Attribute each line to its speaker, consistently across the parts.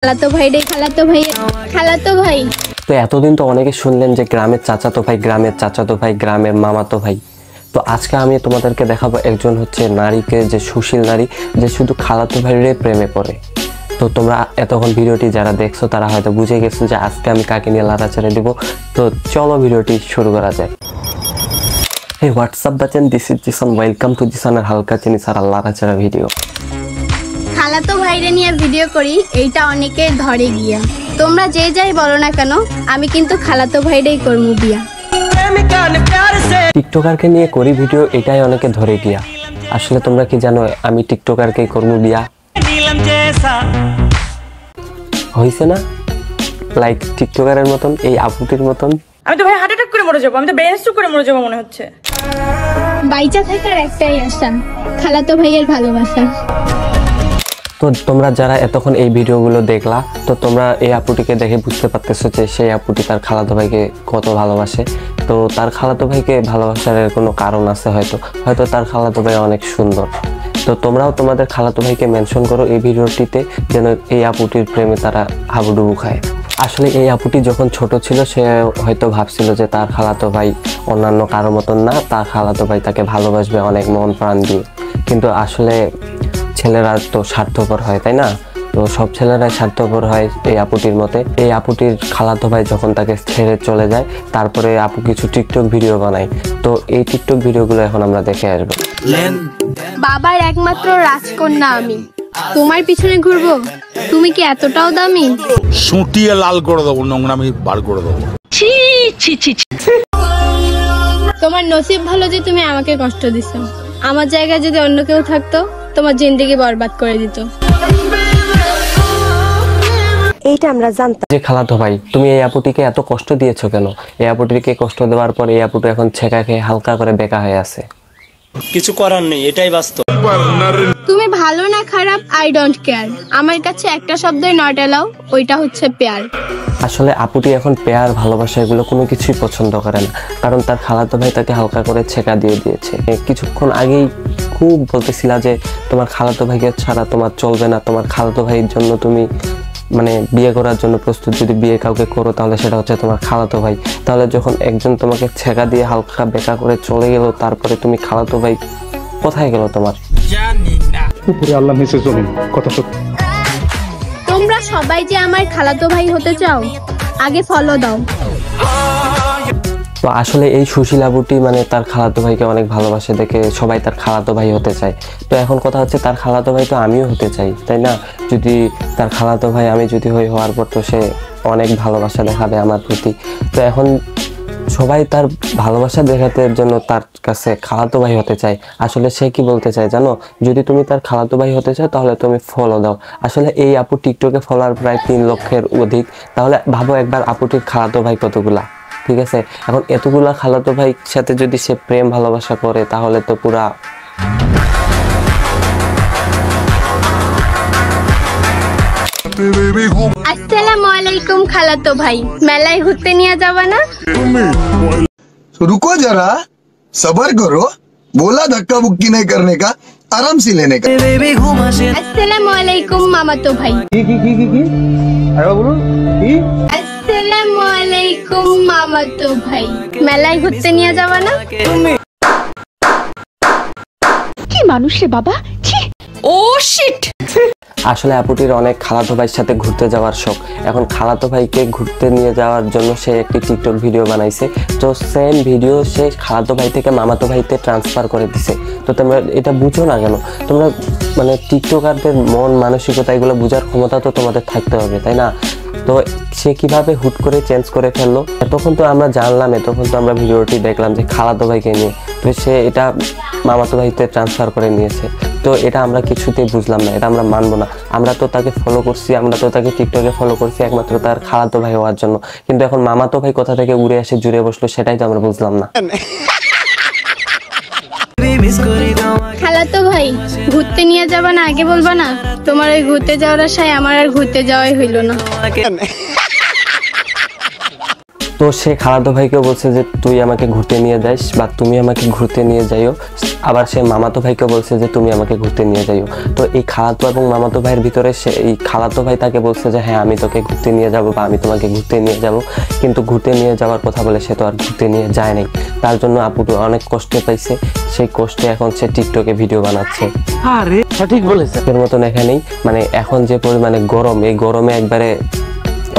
Speaker 1: খালাতো ভাই।
Speaker 2: তো এতদিন তো অনেকে শুনলেন যে গ্রামের চাচাতো ভাই, গ্রামের চাচাতো ভাই, গ্রামের মামাতো ভাই। তো আজকে আমি তোমাদেরকে দেখাবো একজন হচ্ছে নারীকে, যে সুশীল নারী, যে শুধু খালাতো ভাইয়ের প্রেমে পড়ে। তো তোমরা এতক্ষণ ভিডিওটি যারা দেখছো তারা হয়তো বুঝে গেছো যে আজকে আমি কাকে নিয়ে লাড়াচাড়া দিব। তো চলো ভিডিওটি শুরু করা যায়। হে হোয়াটসঅ্যাপ বাচেন, this is Jisan, welcome to জিসানের হালকা চিনি সারা লাড়াচাড়া ভিডিও।
Speaker 1: খালাতো ভাইরে নিয়ে ভিডিও করি, এইটা অনেকে ধরে গিয়া। তোমরা যে যাই বলো না কেন, আমি কিন্তু খালাতো ভাইরেই করবো বিয়া।
Speaker 2: টিকটকারকে নিয়ে করি ভিডিও, এটাই অনেকে ধরে গিয়া। আসলে তোমরা কি জানো আমি টিকটকারকেই করবো বিয়া? হইছে না লাইক টিকটকারের মতন, এই আপুটির মতন।
Speaker 3: আমি তো ভাই হার্ট অ্যাটাক করে মরে যাবো, আমি তো ব্রেন স্ট্রোক করে মরে যাবো মনে হচ্ছে।
Speaker 1: বাইচা থাকার একটাই আশা, খালাতো ভাইয়ের ভালোবাসা।
Speaker 2: তো তোমরা যারা এতক্ষণ এই ভিডিওগুলো দেখলা, তো তোমরা এই আপুটিকে দেখে বুঝতে পারতেছো যে সেই আপুটি তার খালাতো ভাইকে কত ভালোবাসে। তো তার খালাতো ভাইকে ভালোবাসার কোনো কারণ আছে, হয়তো তার খালাতো ভাই অনেক সুন্দর। তো তোমরাও তোমাদের খালাতো ভাইকে মেনশন করো এই ভিডিওটিতে, যেন এই আপুটির প্রেমে তারা হাবুডুবু খায়। আসলে এই আপুটি যখন ছোট ছিল সে হয়তো ভাবছিল যে তার খালাতো ভাই অন্যান্য কারো মতন না, তার খালাতো ভাই তাকে ভালোবাসবে অনেক মন প্রাণ দিয়ে। কিন্তু আসলে ছেলেরা তো স্বার্থপর হয়, তাই না? তো সব ছেলেরাই স্বার্থপর হয় এই আপুটির মতে। এই আপুটির খালাতো ভাই যখন তাকে ছেড়ে চলে যায়, তারপরে আপু কিছু টিকটক ভিডিও বানায়। তো এই টিকটক ভিডিওগুলো এখন আমরা দেখে আসবো।
Speaker 1: বাবার একমাত্র রাজকন্যা আমি, তোমার পিছনে ঘুরবো? তুমি কি এতটাও দামি?
Speaker 4: সুটিয়ে লাল করে দেবো, নোংরামি বার করে দেবো।
Speaker 1: তোমার নসিব ভালো যে তুমি আমাকে কষ্ট দিছো। আমার জায়গায় যদি অন্য কেউ থাকতো, তোমার জিন্দেগি বরবাদ করে দিত।
Speaker 5: এইটা আমরা জানতাম।
Speaker 2: যে খালাতো ভাই, তুমি এই আপুটিকে এত কষ্ট দিয়েছো কেন? এই আপুটিকে কষ্ট দেওয়ার পর এই আপুটি এখন ছেঁকা খেয়ে হালকা করে বেকা হয়ে আছে।
Speaker 6: কিছু করার নেই, এটাই বাস্তব।
Speaker 1: তুমি ভালো না খারাপ আই ডোন্ট কেয়ার, আমার কাছে একটা শব্দই নট অ্যালাউ, ওইটা হচ্ছে পেয়ার।
Speaker 2: আসলে আপুটি এখন পেয়ার, ভালোবাসা এগুলো কোনো কিছুই পছন্দ করে না, কারণ তার খালাতো ভাই তাকে হালকা করে ছেঁকা দিয়ে দিয়েছে। কিছুক্ষণ আগেই খুব বলতেছিলা যে তোমার খালাতো ভাইকে ছাড়া তোমার চলবে না, তোমার খালাতো ভাইয়ের জন্য তুমি মানে বিয়ে করার জন্য প্রস্তুত। যদি বিয়ে কাউকে করো তাহলে সেটা হচ্ছে তোমার খালাতো ভাই। তাহলে যখন একজন তোমাকে ছেঁকা দিয়ে হালকা বেকা করে চলে গেল, তারপরে তুমি খালাতো ভাই কোথায় গেল তোমার?
Speaker 7: আল্লাহ নিচে চলুন, কথা সত্যি।
Speaker 1: তোমরা সবাই যে আমার খালাতো ভাই হতে চাও, আগে ফলো দাও।
Speaker 2: তো আসলে এই সুশীল আপুটি মানে তার খালাতো ভাইকে অনেক ভালোবাসে দেখে সবাই তার খালাতো ভাই হতে চায়। তো এখন কথা হচ্ছে তার খালাতো ভাই তো আমিও হতে চাই, তাই না? যদি তার খালাতো ভাই আমি যদি হওয়ার পর, তো সে অনেক ভালোবাসা দেখাবে আমার প্রতি। তো এখন সবাই তার ভালোবাসা দেখাতে জন্য তার কাছে খালাতো ভাই হতে চায়। আসলে সে কি বলতে চায় জানো? যদি তুমি তার খালাতো ভাই হতে চাও তাহলে তুমি ফলো দাও। আসলে এই আপু টিকটকে ফলোয়ার প্রায় 3 লক্ষের অধিক। তাহলে ভাবো একবার আপুটির খালাতো ভাই কতগুলা, ঠিক আছে? এখন এতগুলা খালাতো ভাই সাথে যদি সে প্রেম ভালোবাসা করে, তাহলে তো পুরা
Speaker 1: আসসালামু আলাইকুম খালাতো ভাই, মেলায় ঘুরতে নিয়ে যাবা না?
Speaker 8: रुको जरा, सबर करो, बोला धक्का बुक्की नहीं करने का, आराम से लेने का।
Speaker 1: আসসালামু আলাইকুম মামাতো ভাই। আসসালামু আলাইকুম মামাতো ভাই, মেলায় ঘুরতে নিয়ে যাবা না?
Speaker 5: কি মানুষ রে বাবা,
Speaker 3: ও শিট।
Speaker 2: আসলে আপুটির অনেক খালাতো ভাইয়ের সাথে ঘুরতে যাওয়ার শখ। এখন খালাতো ভাইকে ঘুরতে নিয়ে যাওয়ার জন্য সে একটি টিকটক ভিডিও বানাইছে। তো সেম ভিডিও সে খালাতো ভাই থেকে মামাতো ভাইতে ট্রান্সফার করে দিছে। তো তোমরা এটা বুঝো না কেন? তোমরা মানে টিকটকারদের মন মানসিকতা এগুলো বোঝার ক্ষমতা তো তোমাদের থাকতে হবে, তাই না? তো সে কিভাবে হুট করে চেঞ্জ করে ফেললো? তখন তো আমরা জানলাম, তখন তো আমরা ভিডিওটি দেখলাম যে খালাতো ভাইকে নিয়ে, তো সে এটা মামাতো ভাইতে ট্রান্সফার করে নিয়েছে। তো এটা আমরা কিছুতেই বুঝলাম না, এটা আমরা মানবো না। আমরা তো তাকে ফলো করছি, আমরা তো তাকে টিকটকে ফলো করছি একমাত্র তার খালাতো ভাই হওয়ার জন্য। কিন্তু এখন মামাতো ভাই কোথা থেকে উড়ে এসে জুড়ে বসলো সেটাই তো আমরা বুঝলাম না।
Speaker 1: খালাতো ভাই ঘুরতে নিয়ে যাবা না, আগে বলবা না? তোমার ওই ঘুরতে যাওয়ার আশায় আমার আর ঘুরতে যাওয়াই হইল না।
Speaker 2: তো সে খালাতো ভাইকেও বলছে যে তুই আমাকে ঘুরতে নিয়ে যাস বা তুমি আমাকে ঘুরতে নিয়ে যাইও, আবার সে মামাতো ভাইকেও বলছে যে তুমি আমাকে ঘুরতে নিয়ে যাইও। তো এই খালাতো এবং মামাতো ভাইয়ের ভিতরে সে এই খালাতো ভাই তাকে বলছে যে হ্যাঁ আমি তোকে ঘুরতে নিয়ে যাব বা আমি তোমাকে ঘুরতে নিয়ে যাব, কিন্তু ঘুরতে নিয়ে যাওয়ার কথা বলে সে তো আর ঘুরতে নিয়ে যায় নাই। তার জন্য আপুটি অনেক কষ্ট পাইছে, সেই কষ্টে এখন সে টিকটকে ভিডিও বানাচ্ছে।
Speaker 9: আরে সঠিক বলেছে।
Speaker 2: এর মতন এখানেই মানে এখন যে পরিমাণে গরম, এই গরমে একবারে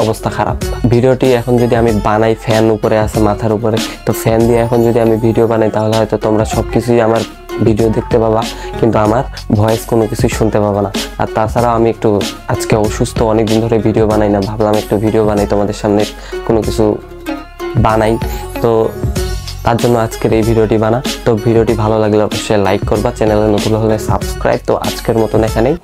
Speaker 2: অবস্থা খারাপ। ভিডিওটি এখন যদি আমি বানাই, ফ্যান উপরে আছে মাথার উপরে, তো ফ্যান দিয়ে এখন যদি আমি ভিডিও বানাই তাহলে হয়তো তোমরা সবকিছুই আমার ভিডিও দেখতে পাবা, কিন্তু আমার ভয়েস কোনো কিছুই শুনতে পাবা না। আর তাছাড়াও আমি একটু আজকে অসুস্থ, অনেকদিন ধরে ভিডিও বানাই না, ভাবলাম একটু ভিডিও বানাই, তোমাদের সামনে কোনো কিছু বানাই, তো তার জন্য আজকের এই ভিডিওটি বানা। তো ভিডিওটি ভালো লাগলে অবশ্যই লাইক করবা, চ্যানেলে নতুন হলে সাবস্ক্রাইব। তো আজকের মতন এখানেই।